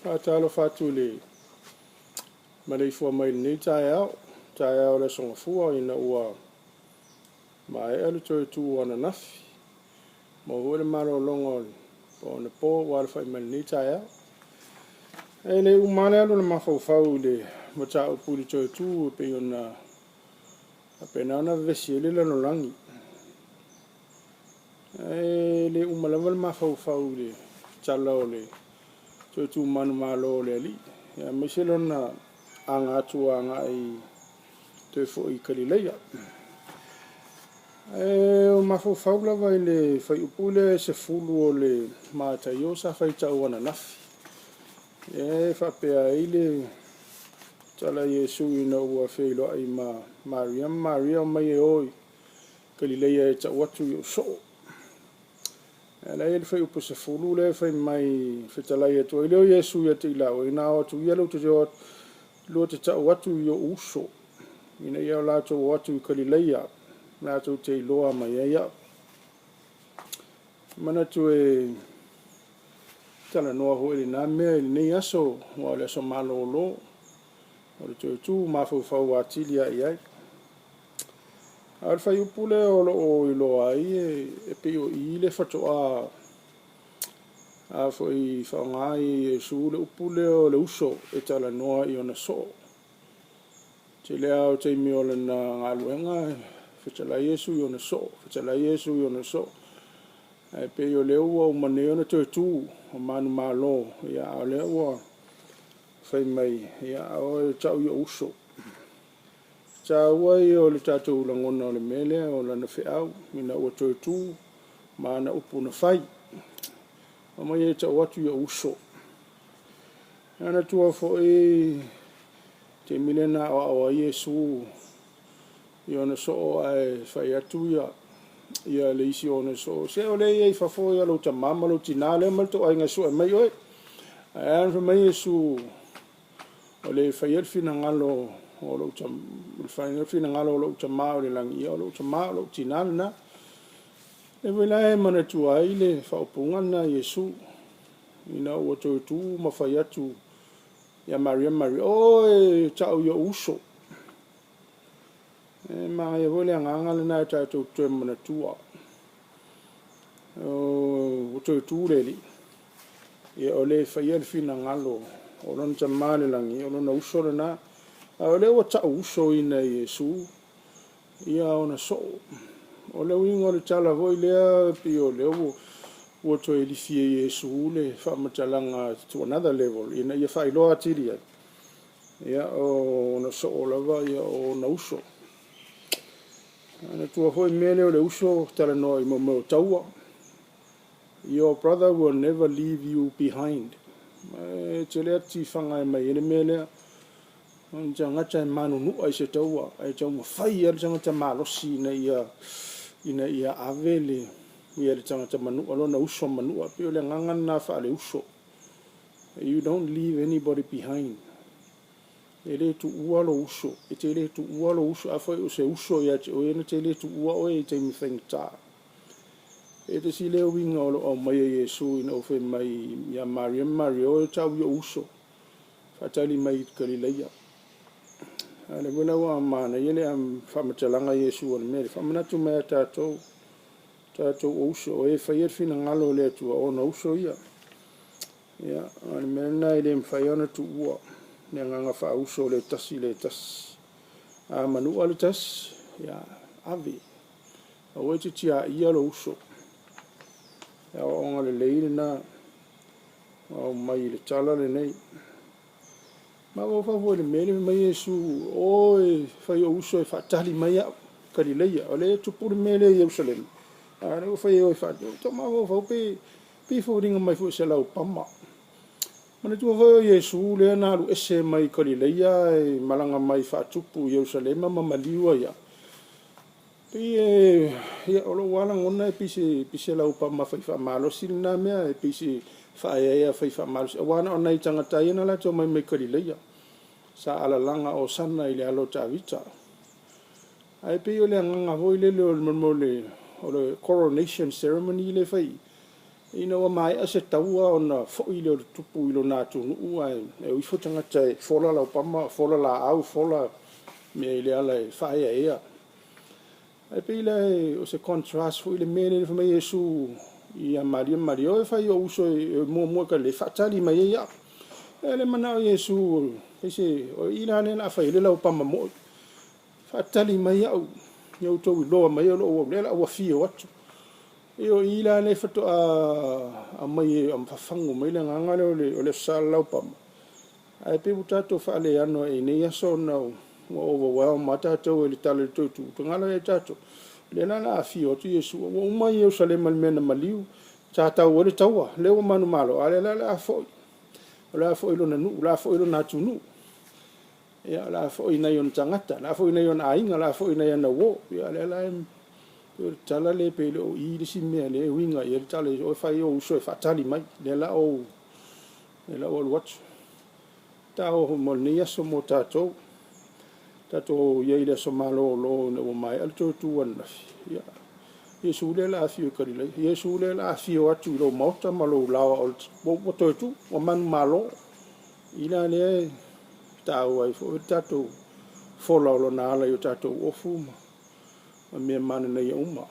Talo fatu le malei fua mai nei tai au le songa fua ina ua mai alu toi tu ana nafi mo hule maro longo o na po wale fai mai nei tai au e le umane alu le mafau le mata upuli toi tu pe ona apena ona vesi le no langi e le umalama le mafau le tala le toi tu manu malo le ali ya miselona anga tua anga I te fo I kalileia o mafau lava I le fai upule se fulu o le Mataio sa fai tau ana nafi e fa pea I le tala Yesu ina ua feilo ai Maria o mai e oi kalileia e tau atu I o so la ele fai upu se fulu le fai mai fetalai e toi leo Yesu ia te ilau ina o atu ia lau te o lo te tau atu I o uso ina ia la tau atu I kalileia la tau te iloa mai ia mana tu e tala noa ho ele na mea ele nei aso o le aso malolo o le TOETU mafau atili ai al fai upule o lo o iloa ai e pe o I le fatoa a foi whaongai e su le upule o le uso e tala noa I ona so te lea o te mi o le na ngaluenga fetala Yesu I ona so fetala Yesu I ona so e pe o le ua o mane ona TOETU o manu malo ia o le ua fai mai ia o e tau I o uso ua I o le tatou langona o le mele o lana feau mina ua TOETU ma na upu na fai o mai e tau atu I o uso ana tua fo te milena o Yesu I ona so ai fai atu ia le isi ona so se o le ia fafo ia lo tamama lo tinale mal to ai ngaso mai oi ai fa mai Yesu o le fai el fina ngalo o lo tam fai el fina ngalo lo tama o le langi o lo tama lo tinale na e vela e mana tu ai le fa opunga na Yesu ina o TOETU ma fai atu ia Maria oi tau ia uso e ma e vole nganga le na tatou te mana tua o TOETU le li e o le fai el fina ngalo o lon tamale langi o lon uso le na o le o tau uso ina Yesu ia ona so o le wingo le tala voi lea pi o le o to e lifie Yesu le whamatalanga to another level ina ia whai loa tiri ia o na so o lava ia o na uso ana tua hoi mele o le uso tala no I mo taua your brother will never leave you behind te lea ti whanga mai ene mele on ngata e manu nu ai se taua ai tau mawhai ala ngata malosi ina ia avele ia le tangata manu alona uso manu apio le ngangan na wha le uso you don't leave anybody behind e le tu ua lo uso e te le tu ua lo uso a foi o se uso ia te o ena te le tu ua o e te mi whengta e te si leo winga o mai a Yesu ina o fe mai ia Maria o e tau ia uso whatali mai Galileia ale wena wa mana yele am whamatalanga Yesu o mere whamanatu mai a tātou uso e whai fina ngalo le tua o na uso ia ia ane mena I le mwhai ana tu ua ne nganga wha uso le tasi a manu ale tas ia ave a wete tia ia lo uso ia o onga le leile na o mai le tala le nei ma o fa vo le mele mai Yesu o e fai o uso e fatali mai a Galileia o le tupu le mele Jerusalem a le o fai o e fatali to ma o fa pe fo ringa mai fu se lau pama mana tu fa Yesu le na lu ese mai Galileia e malanga mai fa tupu Jerusalem ma maliwa ia pe ia o lo wala ngona e pise lau pama fa malo silna mea e pise fa ia fa malo wana ona I tangata ina la to mai Galileia sa ala langa o sana I le alo tavita ai pe o le nganga voi le o le coronation ceremony le fai ina wa mai ase taua ona fo i le tupu i lo na tunu ai e ui fo tanga tai fola la pama fola la au fola me le ala e fa ia ai pe ile o se contrast fo ile mene fo me Yesu ia Mario e fa yo uso e mo ka le fa tali mai ia ele mana Yesu ese o ina ne na fa ile la pama mo fa tali mai au yo to lo mai lo le la wa fio atu io ila le fato a mai am fafango mai le nganga le o le sala pa ai pe butato fa le ano e ne yaso no o mata to le tale to ngala e tato le na afio tu Yesu o mai o sale mal mena maliu tata o le tawa le o manu malo ale la fo lo na nu la fo lo na tunu ya la fo ina yon tangata la fo ina yon ainga la fo ina yana wo ya la tala le pele o i le simea le winga i le tala o fai o uso e fatali mai le la o watch ta o mo ni aso mo tato ye le so malo lo o mai al to tu wana ya Yesu le la fio kari le Yesu le la fio atu lo mota malo la o to tu o man malo ila le ta o ai fo tato fola lo na ala yo tato o fuma me mana nei uma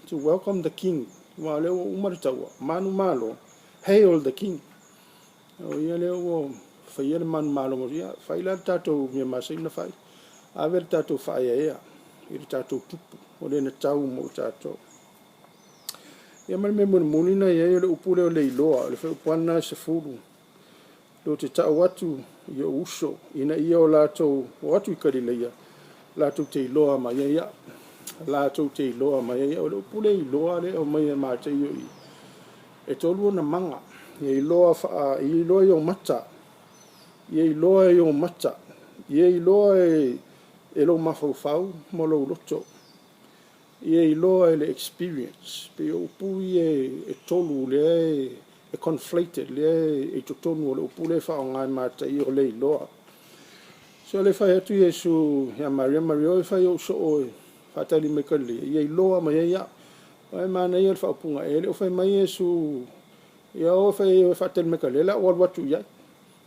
to welcome the king wa le uma tawa manu malo hail the king o ia le o fa ia man malo mo ia fa ila tato me masai na fai aver tato fa ia ir tato tupu o le na tau mo tato ia mal me mo na ia le upule o le iloa le fa pana se fulu do te tau watu ia uso ina ia o lato watu ikari le ia lato te iloa ma ia la tau te iloa mai o le pule iloa le o mai Mataio e tolu na manga e iloa fa iloa yo mata ye iloa e lo mafau mo lo loto ye iloa le experience pe o pui e tolu le e conflated le e tonu le pule fa ngai Mataio le iloa so le fa tu Yesu ya Mario fa yo so fatali me kali ye loa mai ya ai mana ye fa punga ele o fa mai Yesu ya o fa fatali me kali la o watu ya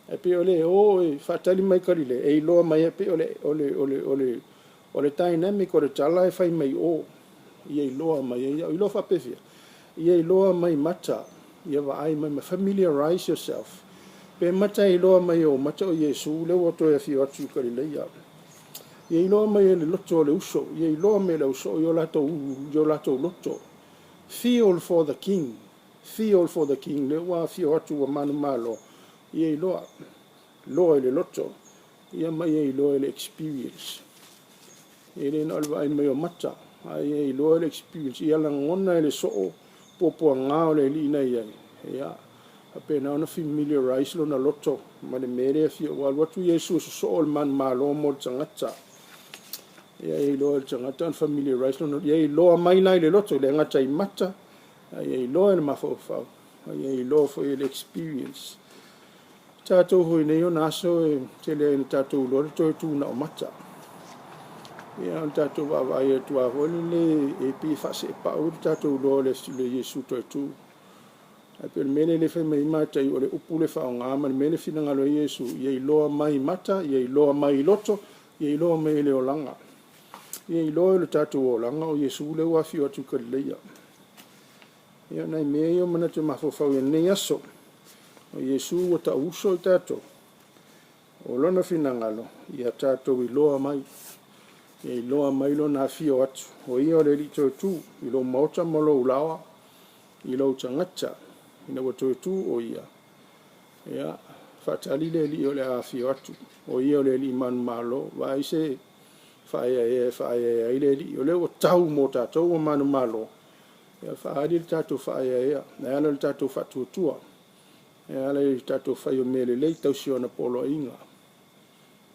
e pe ole o fatali mai kali le e loa mai pe ole dynamic o le tala e fa mai o ye loa mai ya i lo fa pe fia ye loa mai mata ye va ai mai familiarize yourself pe mata i loa mai o mata o Yesu le o to e fi atu kali le ya ye ilo mai le loto le uso ye ilo mai le uso yo lato loto feel for the king le wa feel atu wa manu malo ye ilo le loto ye mai ye ilo le experience ye le no vai mai o mata ye ilo le experience ye la ngona le so popo nga le li na ye ya apena ona familiarize lo na loto ma le mere fi wa watu Yesu so man malo mo tsangata ia e loa le tangata familiarize no ia e loa mai lai le loto le ngata i mata ia e loa le mafofau ia e loa fo le experience tatou hoi nei o naso e te le tatou loa le TOETU na o mata ia o tatou vavai e tua hoi le e pi fase e pau tatou loa le Yesu TOETU a pe mene le fe mai mata i o le upu le whaonga ama le mene fina ngalo Yesu ia e loa mai mata ia e loa mai loto ia e loa mai le o langa ia i loa le tatou o langa o Yesu le wafi o atu kalileia. Ia nei mea ia mana te mafofau ia nei aso. O Yesu o ta uso i tatou. O lona finangalo, ia tatou i loa mai. Ia i loa mai lo na fi o atu. O ia o le li TOETU, i lo maota mo lo ulawa, i lo tangata, ina wa TOETU o ia. Ia, fatali le li o le afi o atu. O ia o le li man malo, wa ise faia ile li o le o tau mo tatou o manu malo ia faali le tatou faia na ala le tatou fatuatua ia ala le tatou fai o mele le tausiona poloinga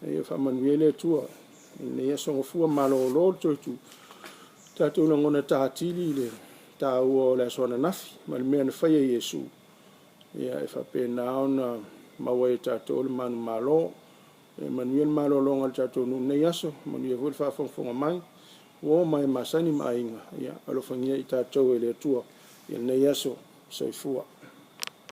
ia faamanuia le atua ina ia sogofua malōlō le TOETU tatou lagona tatili le tāua o le asoananafi ma le mea na faia Iesu ia e faapena ona maua e tatou le manu malo manuia le malolonga le tatou nu nei aso manuia foi le faafogafoga mai ua mai masani ma aiga ia alofagia i tatou e le atua ia nei aso soifua